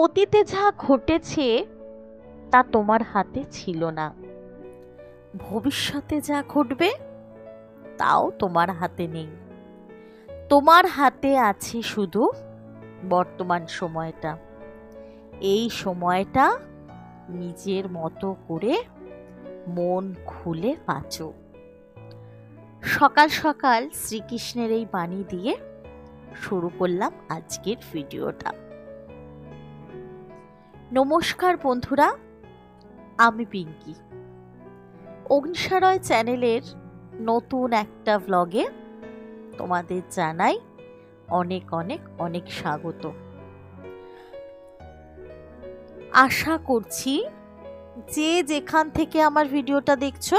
অতীতে যা ঘটেছে তা তোমার হাতে ছিল না, ভবিষ্যতে যা ঘটবে তাও তোমার হাতে নেই। তোমার হাতে আছে শুধু বর্তমান সময়টা। এই সময়টা নিজের মতো করে মন খুলে বাঁচো। সকাল সকাল শ্রীকৃষ্ণের এই বাণী দিয়ে শুরু করলাম আজকের ভিডিওটা। নমস্কার বন্ধুরা, আমি পিঙ্কি। অগ্নিসারয় চ্যানেলের নতুন একটা ব্লগে তোমাদের জানাই অনেক অনেক অনেক স্বাগত। আশা করছি যে যেখান থেকে আমার ভিডিওটা দেখছো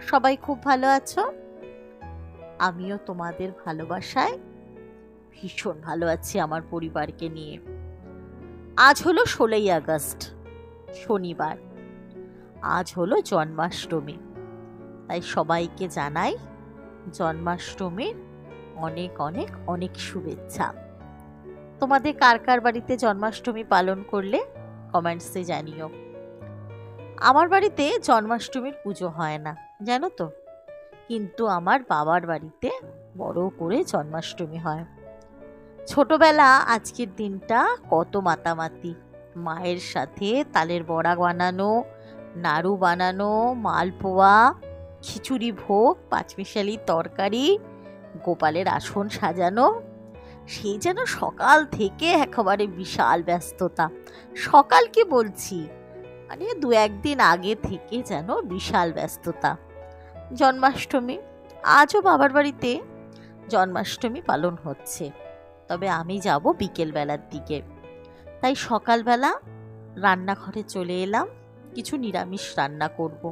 সবাই খুব ভালো আছো। আমিও তোমাদের ভালোবাসায় ভীষণ ভালো আছি আমার পরিবারকে নিয়ে। আজ হলো 16ই আগস্ট, শনিবার। আজ হলো জন্মাষ্টমী, তাই সবাইকে জানাই জন্মাষ্টমীর অনেক অনেক অনেক শুভেচ্ছা। তোমাদের কার কার বাড়িতে জন্মাষ্টমী পালন করলে কমেন্টসে জানিও। আমার বাড়িতে জন্মাষ্টমীর পুজো হয় না জানো তো, কিন্তু আমার বাবার বাড়িতে বড় করে জন্মাষ্টমী হয়। ছোটবেলা আজকের দিনটা কত মাতামাতি, মায়ের সাথে তালের বড়া বানানো, নাড়ু বানানো, মালপোয়া, খিচুড়ি ভোগ, পাঁচমিশালি তরকারি, গোপালের আসন সাজানো। সেই যেন সকাল থেকে একেবারে বিশাল ব্যস্ততা। সকাল কি বলছি, মানে দু একদিন আগে থেকে যেন বিশাল ব্যস্ততা। জন্মাষ্টমী, আজও বাবার বাড়িতে জন্মাষ্টমী পালন হচ্ছে, তবে আমি যাব বিকেলবেলার দিকে। তাই সকালবেলা রান্নাঘরে চলে এলাম, কিছু নিরামিষ রান্না করব।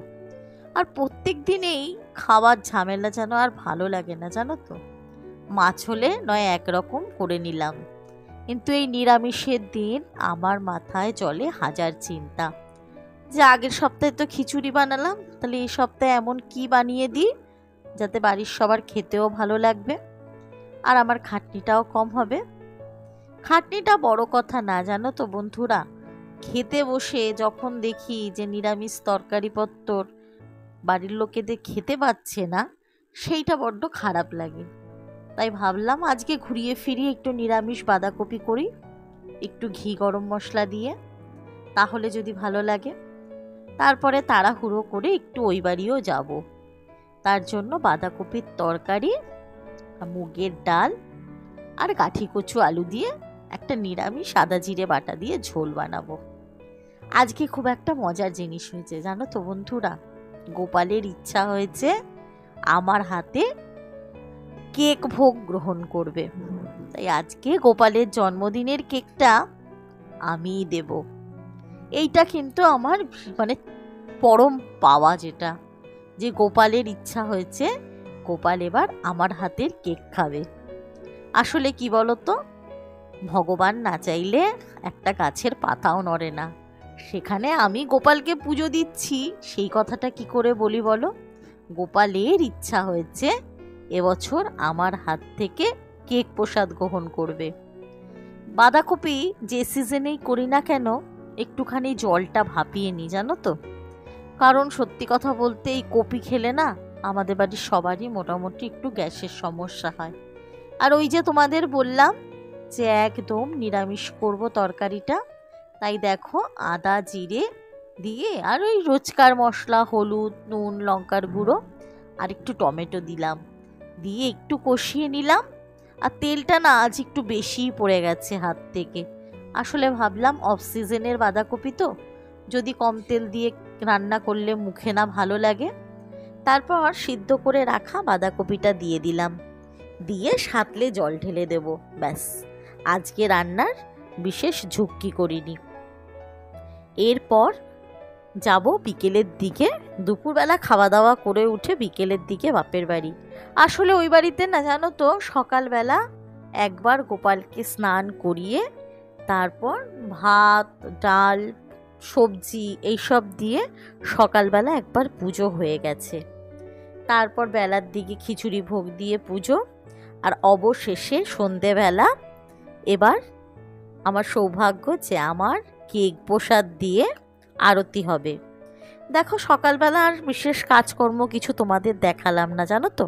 আর প্রত্যেক দিনেই খাওয়ার ঝামেলা যেন আর ভালো লাগে না জানো তো। মাছ হলে নয় একরকম করে নিলাম, কিন্তু এই নিরামিষের দিন আমার মাথায় চলে হাজার চিন্তা, যে আগের সপ্তাহে তো খিচুড়ি বানালাম, তাহলে এই সপ্তাহে এমন কি বানিয়ে দিই যাতে বাড়ির সবার খেতেও ভালো লাগবে আর আমার খাটনিটাও কম হবে। খাটনিটা বড় কথা না জানো তো বন্ধুরা, খেতে বসে যখন দেখি যে নিরামিষ তরকারিপত্তর বাড়ির লোকেদের খেতে পাচ্ছে না, সেইটা বড্ড খারাপ লাগে। তাই ভাবলাম আজকে ঘুরিয়ে ফিরিয়ে একটু নিরামিষ বাঁধাকপি করি, একটু ঘি গরম মশলা দিয়ে, তাহলে যদি ভালো লাগে। তারপরে তাড়াহুড়ো করে একটু ওই বাড়িও যাব। তার জন্য বাঁধাকপির তরকারি, মুগের ডাল আর গাঠি কচু আলু দিয়ে একটা নিরামিষ আদা জিরে বাটা দিয়ে ঝোল বানাবো। আজকে খুব একটা মজার জিনিস হয়েছে জানো তো বন্ধুরা, গোপালের ইচ্ছা হয়েছে আমার হাতে কেক ভোগ গ্রহণ করবে। তাই আজকে গোপালের জন্মদিনের কেকটা আমিই দেব। এইটা কিন্তু আমার মানে পরম পাওয়া, যেটা যে গোপালের ইচ্ছা হয়েছে গোপাল এবার আমার হাতের কেক খাবে। আসলে কি বলতো, ভগবান না চাইলে একটা গাছের পাতাও নড়ে না, সেখানে আমি গোপালকে পুজো দিচ্ছি, সেই কথাটা কি করে বলি বলো। গোপালের ইচ্ছা হয়েছে এবছর আমার হাত থেকে কেক প্রসাদ গ্রহণ করবে। বাঁধাকপি যে সিজনেই করি না কেন একটুখানি জলটা ভাপিয়ে নিই জানো তো, কারণ সত্যি কথা বলতে এই কপি খেলে না আমাদের বাড়ির সবারই মোটামুটি একটু গ্যাসের সমস্যা হয়। আর ওই যে তোমাদের বললাম যে একদম নিরামিষ করব তরকারিটা, তাই দেখো আদা জিরে দিয়ে আর ওই রোজকার মশলা হলুদ নুন লঙ্কার গুঁড়ো আর একটু টমেটো দিলাম, দিয়ে একটু কষিয়ে নিলাম। আর তেলটা না আজ একটু বেশিই পড়ে গেছে হাত থেকে। আসলে ভাবলাম অফ সিজনের বাঁধাকপি তো, যদি কম তেল দিয়ে রান্না করলে মুখে না ভালো লাগে। তারপর সিদ্ধ করে রাখা বাঁধাকপিটা দিয়ে দিলাম, দিয়ে সাঁতলে জল ঢেলে দেব, ব্যাস। আজকে রান্নার বিশেষ ঝুঁকি করিনি। এরপর যাব বিকেলের দিকে, দুপুরবেলা খাওয়া দাওয়া করে উঠে বিকেলের দিকে বাপের বাড়ি। আসলে ওই বাড়িতে না জানো তো সকালবেলা একবার গোপালকে স্নান করিয়ে তারপর ভাত ডাল সবজি এইসব দিয়ে সকালবেলা একবার পুজো হয়ে গেছে। তারপর বেলার দিকে খিচুড়ি ভোগ দিয়ে পুজো, আর অবশেষে সন্ধেবেলা এবার আমার সৌভাগ্য যে আমার কেক প্রসাদ দিয়ে আরতি হবে। দেখো সকালবেলা আর বিশেষ কাজকর্ম কিছু তোমাদের দেখালাম না, জানো তো।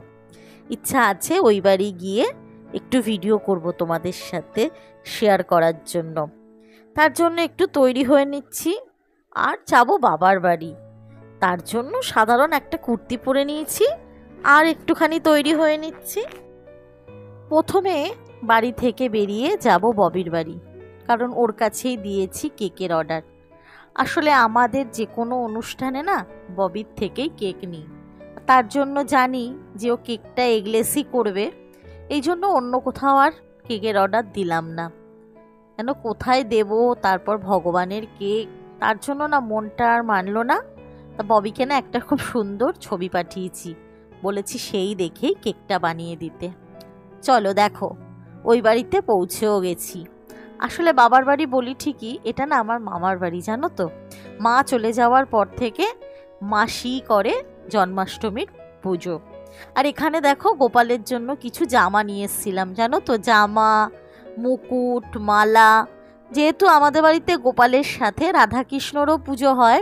ইচ্ছা আছে ওই বাড়ি গিয়ে একটু ভিডিও করব তোমাদের সাথে শেয়ার করার জন্য। তার জন্য একটু তৈরি হয়ে নিচ্ছি আর যাব বাবার বাড়ি। তার জন্য সাধারণ একটা কুর্তি পরে নিয়েছি আর একটুখানি তৈরি হয়ে নিচ্ছি। প্রথমে বাড়ি থেকে বেরিয়ে যাব ববির বাড়ি, কারণ ওর কাছেই দিয়েছি কেকের অর্ডার। আসলে আমাদের যে কোনো অনুষ্ঠানে না ববির থেকেই কেক নিই। তার জন্য জানি যে ও কেকটা এগলেসই করবে, এই জন্য অন্য কোথাও আর কেকের অর্ডার দিলাম না। কেন কোথায় দেব, তারপর ভগবানের কেক, তার জন্য না মনটা আর মানলো না। তা ববিকে না একটা খুব সুন্দর ছবি পাঠিয়েছি, বলেছি সেই দেখেই কেকটা বানিয়ে দিতে। চলো দেখো ওই বাড়িতে পৌঁছেও গেছি। আসলে বাবার বাড়ি বলি ঠিকই, এটা না আমার মামার বাড়ি, জানো তো। মা চলে যাওয়ার পর থেকে মাসি করে জন্মাষ্টমীর পুজো। আর এখানে দেখো গোপালের জন্য কিছু জামা নিয়ে এসেছিলাম, জানো তো। জামা, মুকুট, মালা। যেহেতু আমাদের বাড়িতে গোপালের সাথে রাধাকৃষ্ণরও পুজো হয়,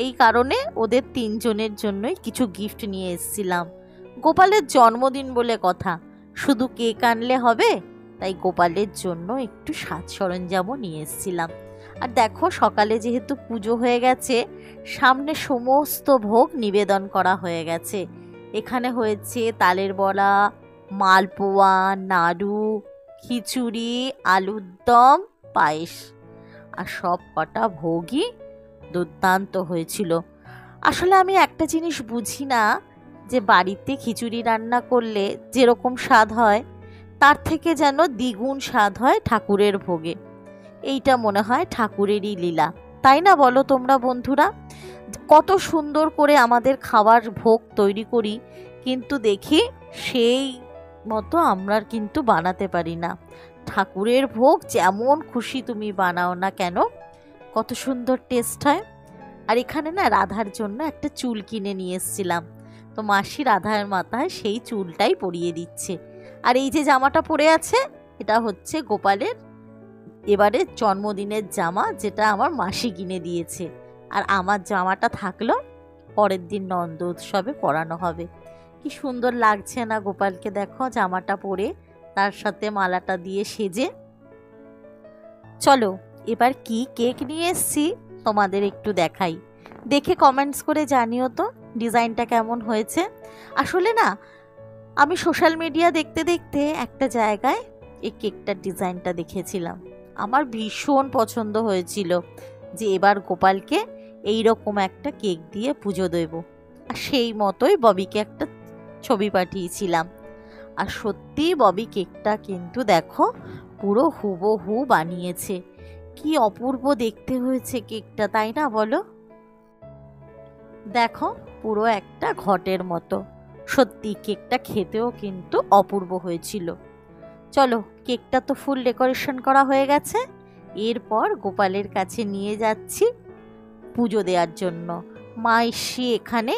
এই কারণে ওদের তিনজনের জন্যই কিছু গিফট নিয়ে এসেছিলাম। গোপালের জন্মদিন বলে কথা, শুধু কেক আনলে হবে, তাই গোপালের জন্য একটু সাজ সরঞ্জামও নিয়ে এসেছিলাম। আর দেখো সকালে যেহেতু পুজো হয়ে গেছে, সামনে সমস্ত ভোগ নিবেদন করা হয়ে গেছে। এখানে হয়েছে তালের বড়া, মালপোয়া, নাড়ু, খিচুড়ি, আলুর দম, পায়েস। আর সব কটা ভোগই দুর্দান্ত হয়েছিল। আসলে আমি একটা জিনিস বুঝি না, যে বাড়িতে খিচুড়ি রান্না করলে যেরকম স্বাদ হয়, তার থেকে যেন দ্বিগুণ স্বাদ হয় ঠাকুরের ভোগে। এইটা মনে হয় ঠাকুরেরই লীলা, তাই না বলো তোমরা বন্ধুরা? কত সুন্দর করে আমাদের খাবার ভোগ তৈরি করি, কিন্তু দেখি সেই মতো আমরা কিন্তু বানাতে পারি না। ঠাকুরের ভোগ যেমন খুশি তুমি বানাও না কেন, কত সুন্দর টেস্ট হয়। আর এখানে না রাধার জন্য একটা চুল কিনে নিয়ে এসেছিলাম, তো মাসি রাধার মাথায় সেই চুলটাই পরিয়ে দিচ্ছে। আর এই যে জামাটা পরে আছে, এটা হচ্ছে গোপালের এবারে জন্মদিনের জামা, যেটা আমার মাসি কিনে দিয়েছে। আর আমার জামাটা থাকলো, পরের দিন নন্দ উৎসবে পরানো হবে। কি সুন্দর লাগছে না গোপালকে, দেখো জামাটা পরে তার সাথে মালাটা দিয়ে সেজে। চলো এবার কি কেক নিয়ে এসছি তোমাদের একটু দেখাই, দেখে কমেন্টস করে জানিও তো ডিজাইনটা কেমন হয়েছে। আসলে না আমি সোশ্যাল মিডিয়া দেখতে দেখতে একটা জায়গায় এই কেকটার ডিজাইনটা দেখেছিলাম, আমার ভীষণ পছন্দ হয়েছিল যে এবার গোপালকে এই রকম একটা কেক দিয়ে পুজো দেব। আর সেই মতোই ববিকে একটা ছবি পাঠিয়েছিলাম। আর সত্যি ববি কেকটা কিন্তু দেখো পুরো হুবহু বানিয়েছে। কি অপূর্ব দেখতে হয়েছে কেকটা, তাই না বলো? দেখো পুরো একটা ঘটের মতো। সত্যি কেকটা খেতেও কিন্তু অপূর্ব হয়েছিল। চলো কেকটা তো ফুল ডেকোরেশন করা হয়ে গেছে, এরপর গোপালের কাছে নিয়ে যাচ্ছি পুজো দেওয়ার জন্য। মা এসে এখানে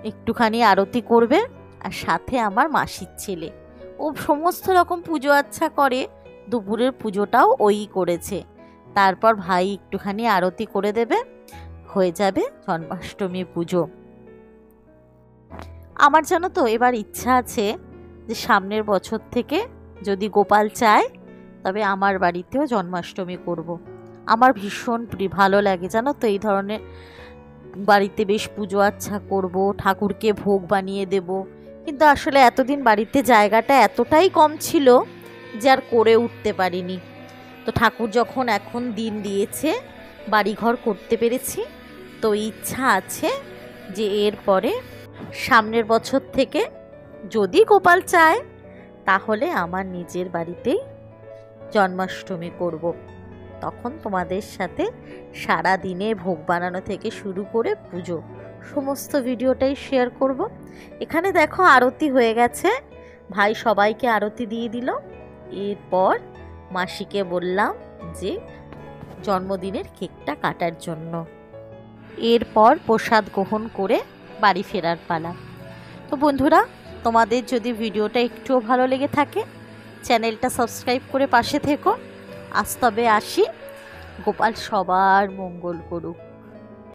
একটুখানি আরতি করবে, আর সাথে আমার মাসির ছেলে, ও সমস্ত রকম পুজো আচ্ছা করে, দুপুরের পুজোটাও ওই করেছে। তারপর ভাই একটুখানি আরতি করে দেবে, হয়ে যাবে জন্মাষ্টমী পুজো। আমার জানো তো এবার ইচ্ছা আছে যে সামনের বছর থেকে যদি গোপাল চায়, তবে আমার বাড়িতেও জন্মাষ্টমী করব। আমার ভীষণ ভালো লাগে জানো তো এই ধরনের বাড়িতে বেশ পুজো আচ্ছা করব, ঠাকুরকে ভোগ বানিয়ে দেব। কিন্তু আসলে এতদিন বাড়িতে জায়গাটা এতটাই কম ছিল যে আর করে উঠতে পারিনি। তো ঠাকুর যখন এখন দিন দিয়েছে, বাড়িঘর করতে পেরেছি, তো ইচ্ছা আছে যে এরপরে সামনের বছর থেকে যদি গোপাল চায়, তাহলে আমার নিজের বাড়িতেই জন্মাষ্টমী করব। তখন তোমাদের সাথে সারা দিনে ভোগ বানানো থেকে শুরু করে পুজো সমস্ত ভিডিওটাই শেয়ার করব। এখানে দেখো আরতি হয়ে গেছে, ভাই সবাইকে আরতি দিয়ে দিল। এরপর মাসিকে বললাম যে জন্মদিনের কেকটা কাটার জন্য। এরপর প্রসাদ গ্রহণ করে বাড়ি ফেরার পালা। তো বন্ধুরা, তোমাদের যদি ভিডিওটা একটুও ভালো লেগে থাকে, চ্যানেলটা সাবস্ক্রাইব করে পাশে থেকো। আজ তবে আসি, গোপাল সবার মঙ্গল করুক।